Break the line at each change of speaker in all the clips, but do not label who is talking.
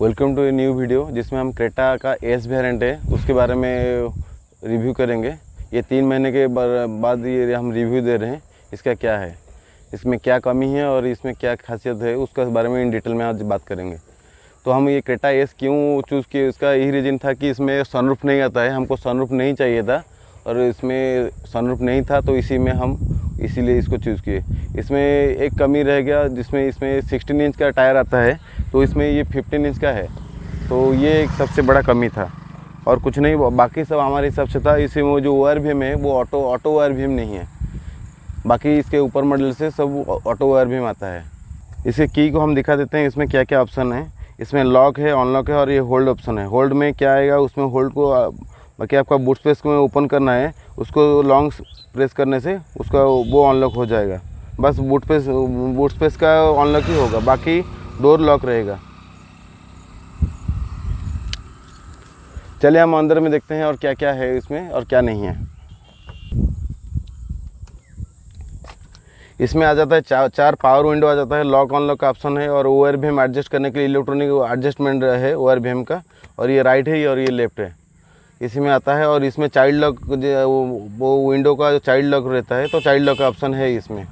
Welcome to a new video जिसमें हम Creta का एस वेरिएंट है उसके बारे में रिव्यू करेंगे। ये 3 महीने के बाद ये हम रिव्यू दे रहे हैं। इसका क्या है, इसमें क्या कमी है और इसमें क्या खासियत है उसका बारे में इन डिटेल में आज बात करेंगे। तो हम ये क्रेटा एस क्यों चूज़ किए, उसका यही रीज़न था कि इसमें सनरूफ नहीं आता है। हमको सनरूफ नहीं चाहिए था और इसमें सनरूफ नहीं था तो इसीलिए इसको चूज़ किए। इसमें एक कमी रह गया जिसमें इसमें 16 इंच का टायर आता है तो इसमें ये 15 इंच का है, तो ये एक सबसे बड़ा कमी था और कुछ नहीं। बाकी सब हमारे हिसाब से था। इसमें वो जो ORVM है वो ऑटो ORVM नहीं है, बाकी इसके ऊपर मॉडल से सब ऑटो ORVM आता है। इसके की को हम दिखा देते हैं, इसमें क्या क्या ऑप्शन है। इसमें लॉक है, अनलॉक है और ये होल्ड ऑप्शन है। होल्ड में क्या आएगा, उसमें होल्ड को बाकी आपका बूट स्पेस को ओपन करना है, उसको लॉन्ग प्रेस करने से उसका वो अनलॉक हो जाएगा। बस बूट स्पेस का अनलॉक ही होगा, बाकी डोर लॉक रहेगा। चलिए हम अंदर में देखते हैं और क्या क्या है इसमें और क्या नहीं है। इसमें आ जाता है चार पावर विंडो आ जाता है, लॉक अनलॉक का ऑप्शन है और ORVM एडजस्ट करने के लिए इलेक्ट्रॉनिक एडजस्टमेंट है ORVM का, और ये राइट है और ये लेफ्ट है, इसी में आता है। और इसमें चाइल्ड लॉक वो विंडो का जो चाइल्ड लॉक रहता है तो चाइल्ड लॉक का ऑप्शन है इसमें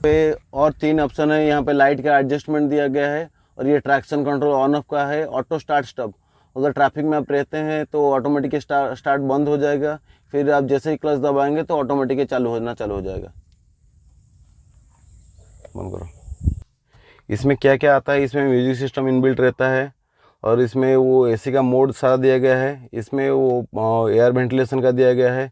पे। और 3 ऑप्शन है यहाँ पे। लाइट का एडजस्टमेंट दिया गया है और ये ट्रैक्शन कंट्रोल ऑन ऑफ का है। ऑटो स्टार्ट स्टॉप, अगर ट्रैफिक में आप रहते हैं तो ऑटोमेटिक स्टार्ट बंद हो जाएगा, फिर आप जैसे ही क्लच दबाएंगे तो ऑटोमेटिक चालू हो जाएगा। बंद करो। इसमें क्या क्या आता है, इसमें म्यूजिक सिस्टम इनबिल्ट रहता है और इसमें वो एसी का मोड सारा दिया गया है। इसमें वो एयर वेंटिलेशन का दिया गया है,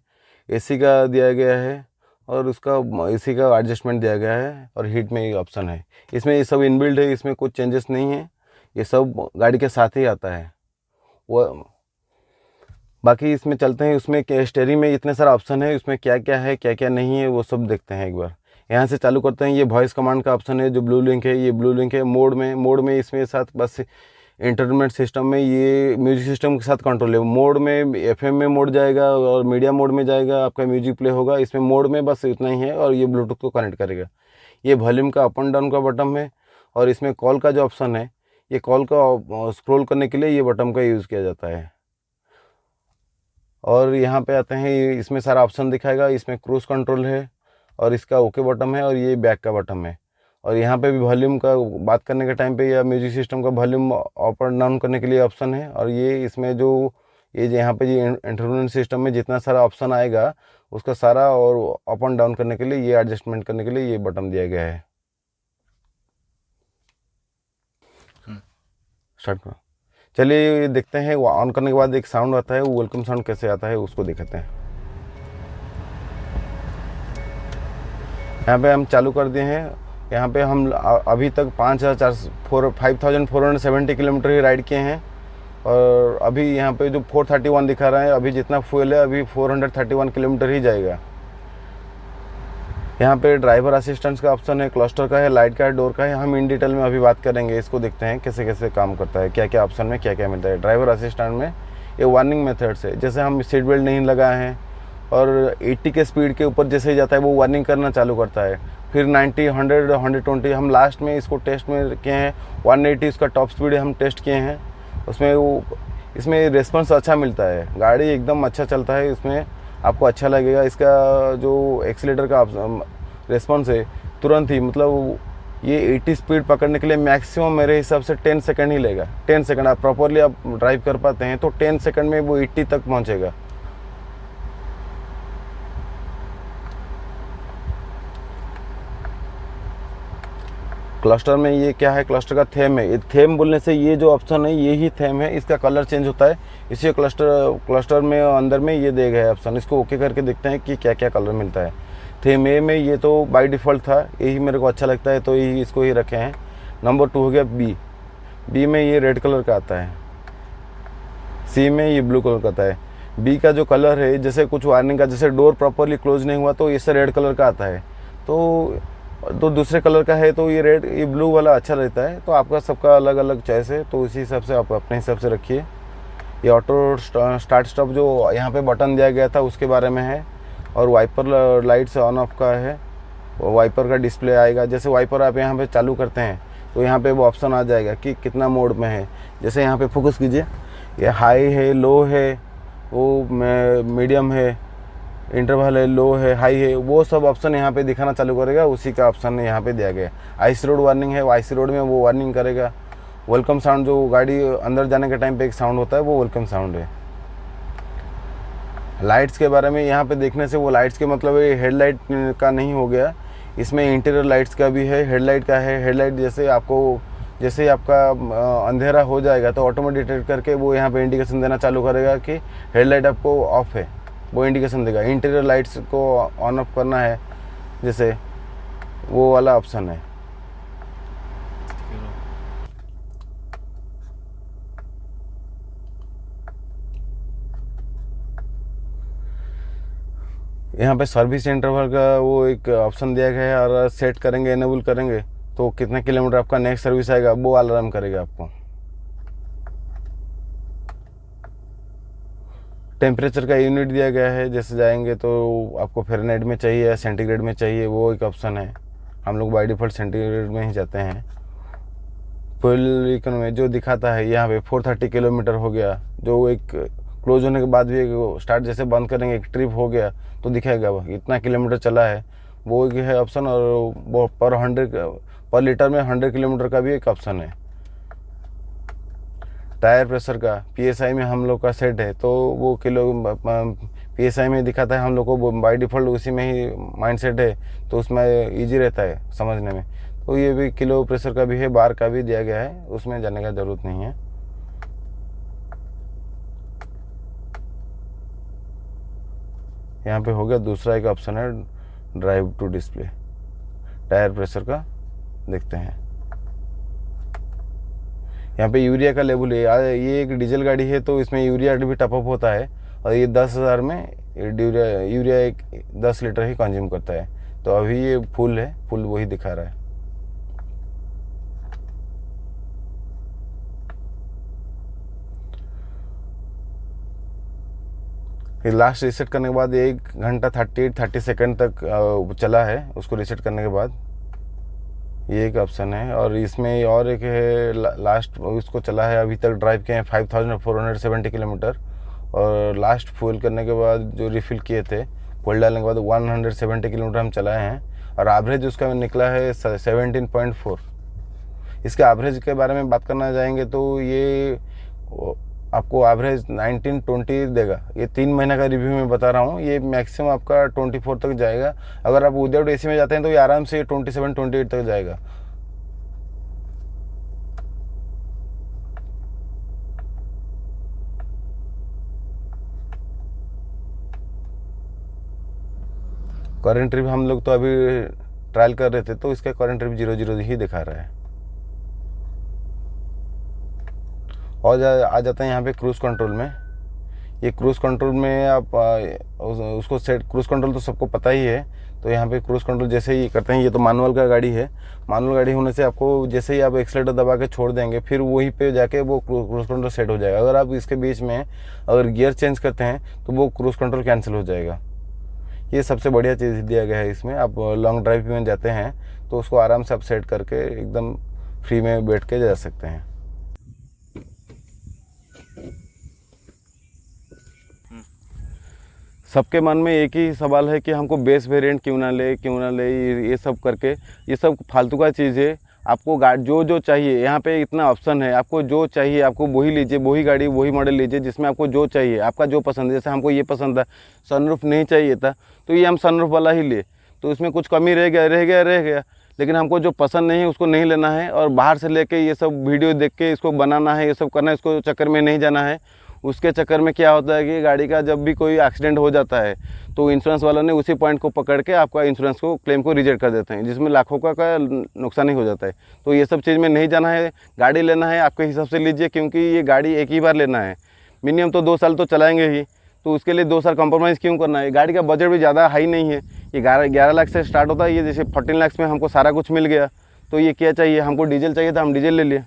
एसी का दिया गया है और उसका एसी का एडजस्टमेंट दिया गया है और हीट में ये ऑप्शन है। इसमें ये सब इनबिल्ट है, इसमें कुछ चेंजेस नहीं है, ये सब गाड़ी के साथ ही आता है। वो बाकी इसमें चलते हैं, उसमें स्टीयरिंग में इतने सारे ऑप्शन है, उसमें क्या क्या है क्या क्या नहीं है वो सब देखते हैं एक बार। यहाँ से चालू करते हैं। ये वॉइस कमांड का ऑप्शन है जो ब्लू लिंक है, ये ब्लू लिंक है। मोड में इसमें साथ बस एंटरटेनमेंट सिस्टम में ये म्यूजिक सिस्टम के साथ कंट्रोल है। मोड में FM में मोड जाएगा और मीडिया मोड में जाएगा, आपका म्यूजिक प्ले होगा। इसमें मोड में बस इतना ही है और ये ब्लूटूथ को कनेक्ट करेगा। ये वॉल्यूम का अप एंड डाउन का बटन है और इसमें कॉल का जो ऑप्शन है, ये कॉल का स्क्रॉल करने के लिए ये बटन का यूज़ किया जाता है। और यहाँ पे आते हैं, इसमें सारा ऑप्शन दिखाएगा। इसमें क्रूज कंट्रोल है और इसका ओके बटन है और ये बैक का बटन है। और यहाँ पे भी वॉल्यूम का बात करने के टाइम पे या म्यूजिक सिस्टम का वॉल्यूम अप एंड डाउन करने के लिए ऑप्शन है। और ये इसमें जो यहाँ पे ये एंटरटेनमेंट सिस्टम में जितना सारा ऑप्शन आएगा उसका सारा और अप एंड डाउन करने के लिए ये एडजस्टमेंट करने के लिए ये बटन दिया गया है। स्टार्ट करो। चलिए देखते हैं, वो ऑन करने के बाद एक साउंड आता है, वो वेलकम साउंड कैसे आता है उसको दिखाते हैं। यहाँ पे हम चालू कर दिए हैं। यहाँ पे हम अभी तक 5470 किलोमीटर ही राइड किए हैं और अभी यहाँ पे जो 431 दिखा रहा है, अभी जितना फ्यूल है अभी 431 किलोमीटर ही जाएगा। यहाँ पे ड्राइवर असिस्टेंस का ऑप्शन है, क्लस्टर का है, लाइट का है, डोर का है। हम इन डिटेल में अभी बात करेंगे, इसको देखते हैं कैसे कैसे काम करता है, क्या क्या ऑप्शन में क्या क्या मिलता है। ड्राइवर असिस्टेंट में ये वार्निंग मेथड्स है, जैसे हम सीट बेल्ट नहीं लगाए हैं और 80 के स्पीड के ऊपर जैसे ही जाता है वो वार्निंग करना चालू करता है। फिर 90, 100, 120 हम लास्ट में इसको टेस्ट में किए हैं। 180 इसका टॉप स्पीड हम टेस्ट किए हैं, उसमें इसमें रिस्पॉन्स अच्छा मिलता है, गाड़ी एकदम अच्छा चलता है। इसमें आपको अच्छा लगेगा। इसका जो एक्सीलेटर का रिस्पॉन्स है तुरंत ही, मतलब ये 80 स्पीड पकड़ने के लिए मैक्सिमम मेरे हिसाब से 10 सेकंड ही लेगा। 10 सेकंड आप प्रॉपरली आप ड्राइव कर पाते हैं तो 10 सेकंड में वो 80 तक पहुँचेगा। क्लस्टर में ये क्या है, क्लस्टर का थेम है। ये थेम बोलने से ये जो ऑप्शन है ये ही थेम है, इसका कलर चेंज होता है। इसी क्लस्टर में अंदर में ये दे गया है ऑप्शन, इसको ओके करके देखते हैं कि क्या क्या कलर मिलता है। थेम ए में ये तो बाय डिफ़ॉल्ट था, यही मेरे को अच्छा लगता है तो यही इसको ही रखे हैं। नंबर 2 हो गया बी में ये रेड कलर का आता है, सी में ये ब्लू कलर का आता है। बी का जो कलर है, जैसे कुछ वार्निंग का, जैसे डोर प्रॉपरली क्लोज नहीं हुआ तो इससे रेड कलर का आता है। तो दूसरे कलर का है तो ये रेड, ये ब्लू वाला अच्छा रहता है। तो आपका सबका अलग अलग चॉइस है, तो उसी हिसाब से आप अपने हिसाब से रखिए। ये ऑटो स्टार्ट स्टॉप जो यहाँ पे बटन दिया गया था उसके बारे में है। और वाइपर लाइट्स ऑन ऑफ का है, वाइपर का डिस्प्ले आएगा। जैसे वाइपर आप यहाँ पे चालू करते हैं तो यहाँ पे वो ऑप्शन आ जाएगा कि कितना मोड में है। जैसे यहाँ पे फोकस कीजिए, ये हाई है, लो है, वो मीडियम है, इंटरवल है, लो है, हाई है, वो सब ऑप्शन यहाँ पे दिखाना चालू करेगा। उसी का ऑप्शन यहाँ पे दिया गया है। आईसी रोड वार्निंग है, वो आईसी रोड में वो वार्निंग करेगा। वेलकम साउंड, जो गाड़ी अंदर जाने के टाइम पे एक साउंड होता है, वो वेलकम साउंड है। लाइट्स के बारे में यहाँ पे देखने से, वो लाइट्स के मतलब हेडलाइट का नहीं हो गया, इसमें इंटीरियर लाइट्स का भी है, हेडलाइट का है। हेडलाइट जैसे ही आपका अंधेरा हो जाएगा तो ऑटोमेटिक डिटेक्ट करके वो यहाँ पे इंडिकेशन देना चालू करेगा कि हेडलाइट आपको ऑफ है, वो इंडिकेशन देगा। इंटीरियर लाइट्स को ऑन ऑफ करना है जैसे, वो वाला ऑप्शन है। यहाँ पे सर्विस इंटरवल का वो एक ऑप्शन दिया गया है, और सेट करेंगे, इनेबल करेंगे तो कितने किलोमीटर आपका नेक्स्ट सर्विस आएगा वो अलार्म करेगा आपको। टेम्परेचर का यूनिट दिया गया है, जैसे जाएंगे तो आपको फ़ारेनहाइट में चाहिए या सेंटीग्रेड में चाहिए, वो एक ऑप्शन है। हम लोग बाय डिफ़ॉल्ट सेंटीग्रेड में ही जाते हैं। फ्यूल इकोनॉमी जो दिखाता है यहाँ पे 430 किलोमीटर हो गया, जो एक क्लोज होने के बाद भी एक स्टार्ट जैसे बंद करेंगे, एक ट्रिप हो गया तो दिखाएगा वो इतना किलोमीटर चला है, वो एक है ऑप्शन। और वो पर लीटर में 100 किलोमीटर का भी एक ऑप्शन है। टायर प्रेशर का पीएसआई में हम लोग का सेट है, तो वो पीएसआई में दिखाता है हम लोग को, बाय डिफ़ॉल्ट उसी में ही माइंड सेट है, तो उसमें इजी रहता है समझने में। तो ये भी किलो प्रेशर का भी है, बार का भी दिया गया है, उसमें जाने का ज़रूरत नहीं है। यहाँ पे हो गया। दूसरा एक ऑप्शन है drive to display, tyre pressure का देखते हैं। यहाँ पे यूरिया का लेवल है, ये एक डीजल गाड़ी है तो इसमें यूरिया भी टॉपअप होता है, और ये 10,000 में यूरिया एक 10 लीटर ही कंज्यूम करता है। तो अभी ये फुल है, फुल वही दिखा रहा है। लास्ट रीसेट करने के बाद 1 घंटा 30 सेकंड तक चला है, उसको रीसेट करने के बाद ये एक ऑप्शन है। और इसमें और एक है लास्ट, उसको चला है अभी तक ड्राइव किए हैं 5470 किलोमीटर, और लास्ट फुल करने के बाद जो रिफ़िल किए थे, फुल डालने के बाद 170 किलोमीटर हम चलाए हैं, और एवरेज उसका निकला है 17.4। इसके एवरेज के बारे में बात करना जाएंगे तो ये आपको एवरेज 19-20 देगा। ये 3 महीने का रिव्यू में बता रहा हूँ, ये मैक्सिमम आपका 24 तक जाएगा। अगर आप विदाउट एसी में जाते हैं तो ये आराम से 27-28 तक जाएगा। करंट ट्रिप हम लोग तो अभी ट्रायल कर रहे थे, तो इसका करंट ट्रिप 0 ही दिखा रहा है। और आ जाते हैं यहाँ पे क्रूज़ कंट्रोल में। ये क्रूज़ कंट्रोल में आप उसको सेट, क्रूज़ कंट्रोल तो सबको पता ही है, तो यहाँ पे क्रूज़ कंट्रोल जैसे ही करते हैं, ये तो मैनुअल का गाड़ी है, मैनुअल गाड़ी होने से आपको जैसे ही आप एक्सीलेटर दबा के छोड़ देंगे, फिर वहीं पे जाके वो क्रूज़ कंट्रोल सेट हो जाएगा। अगर आप इसके बीच में अगर गियर चेंज करते हैं तो वो क्रूज़ कंट्रोल कैंसिल हो जाएगा। ये सबसे बढ़िया चीज़ दिया गया है इसमें। आप लॉन्ग ड्राइव में जाते हैं तो उसको आराम से आप सेट करके एकदम फ्री में बैठ के जा सकते हैं। सबके मन में एक ही सवाल है कि हमको बेस वेरिएंट क्यों ना ले, ये सब करके, ये सब फालतू का चीज़ है। आपको जो चाहिए, यहाँ पे इतना ऑप्शन है, आपको जो चाहिए आपको वही लीजिए, वही गाड़ी वही मॉडल लीजिए जिसमें आपको जो चाहिए, आपका जो पसंद है। जैसे हमको ये पसंद था, सनरूफ नहीं चाहिए था, तो ये हम सनरूफ वाला ही लिए, तो इसमें कुछ कमी रह गया। लेकिन हमको जो पसंद नहीं है उसको नहीं लेना है, और बाहर से लेके ये सब वीडियो देख के इसको बनाना है, ये सब करना है, इसको चक्कर में नहीं जाना है। उसके चक्कर में क्या होता है कि गाड़ी का जब भी कोई एक्सीडेंट हो जाता है तो इंश्योरेंस वालों ने उसी पॉइंट को पकड़ के आपका इंश्योरेंस को क्लेम को रिजेक्ट कर देते हैं, जिसमें लाखों का नुकसान ही हो जाता है। तो ये सब चीज़ में नहीं जाना है। गाड़ी लेना है आपके हिसाब से लीजिए, क्योंकि ये गाड़ी एक ही बार लेना है, मिनिमम तो 2 साल तो चलाएंगे ही, तो उसके लिए 2 साल कंप्रोमाइज़ क्यों करना है। गाड़ी का बजट भी ज़्यादा हाई नहीं है, ये 11 लाख से स्टार्ट होता है। ये जैसे 14 लाख में हमको सारा कुछ मिल गया, तो ये क्या चाहिए, हमको डीजल चाहिए था, हम डीजल ले लिए।